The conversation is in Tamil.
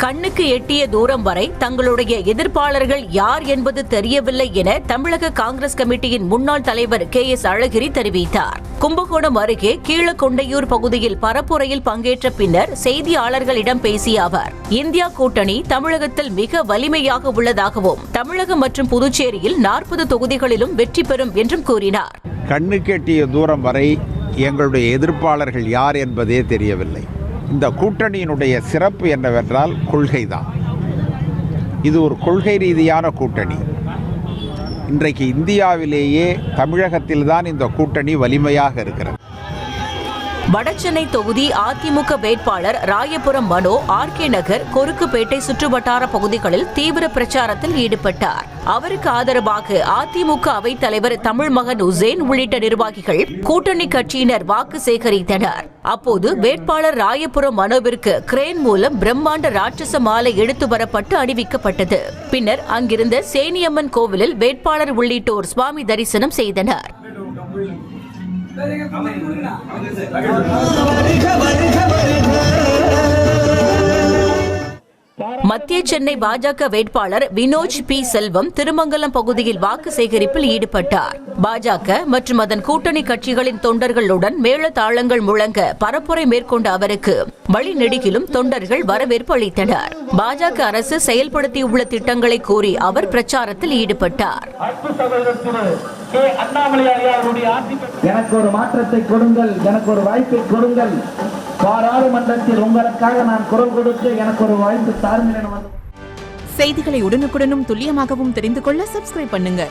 கண்ணுக்கு எட்டிய தூரம் வரை தங்களுடைய எதிர்ப்பாளர்கள் யார் என்பது தெரியவில்லை என தமிழக காங்கிரஸ் கமிட்டியின் முன்னாள் தலைவர் KS அழகிரி தெரிவித்தார். கும்பகோணம் அருகே கீழக்கொண்டையூர் பகுதியில் பரப்புரையில் பங்கேற்ற பின்னர் செய்தியாளர்களிடம் பேசிய அவர், இந்தியா கூட்டணி தமிழகத்தில் மிக வலிமையாக உள்ளதாகவும் தமிழகம் மற்றும் புதுச்சேரியில் 40 தொகுதிகளிலும் வெற்றி பெறும் என்றும் கூறினார். கண்ணுக்கு எட்டிய தூரம் வரை எங்களுடைய எதிர்ப்பாளர்கள் யார் என்பதே தெரியவில்லை. இந்த கூட்டணியினுடைய சிறப்பு என்னவென்றால் கொள்கைதான். இது ஒரு கொள்கை ரீதியான கூட்டணி. இன்றைக்கு இந்தியாவிலேயே தமிழகத்தில்தான் இந்த கூட்டணி வலிமையாக இருக்கிறது. வடசென்னை தொகுதி அதிமுக வேட்பாளர் ராயபுரம் மனோ RK நகர், கொருக்குப்பேட்டை சுற்றுவட்டார பகுதிகளில் தீவிர பிரச்சாரத்தில் ஈடுபட்டார். அவருக்கு ஆதரவாக அதிமுக அவைத் தலைவர் தமிழ்மகன் உசேன் உள்ளிட்ட நிர்வாகிகள் கூட்டணி கட்சியினர் வாக்கு சேகரித்தனர். அப்போது வேட்பாளர் ராயபுரம் மனோவிற்கு கிரேன் மூலம் பிரம்மாண்ட ராட்சச மாலை எடுத்து வரப்பட்டு அணிவிக்கப்பட்டது. பின்னர் அங்கிருந்த சேனியம்மன் கோவிலில் வேட்பாளர் உள்ளிட்டோர் சுவாமி தரிசனம் செய்தனர். மத்திய சென்னை பாஜக வேட்பாளர் வினோஜ் P. செல்வம் திருமங்கலம் பகுதியில் வாக்கு சேகரிப்பில் ஈடுபட்டார். பாஜக மற்றும் அதன் கூட்டணி கட்சிகளின் தொண்டர்களுடன் மேளதாளங்கள் முழங்க பரப்புரை மேற்கொண்ட அவருக்கு வழிநெடுகிலும் தொண்டர்கள் வரவேற்பு அளித்தனர். பாஜக அரசு செயல்படுத்தியுள்ள திட்டங்களை கூறி அவர் பிரச்சாரத்தில் ஈடுபட்டார். எனக்கு ஒரு மாற்றத்தை கொடுங்கள், எனக்கு ஒரு வாய்ப்பை கொடுங்கள், பாராளுமன்றத்தில் உங்களுக்காக நான் குரல் கொடுத்து எனக்கு ஒரு வாய்ப்பு தாருங்கள். செய்திகளை உடனுக்குடனும் துல்லியமாகவும் தெரிந்து கொள்ள சப்ஸ்கிரைப் பண்ணுங்க.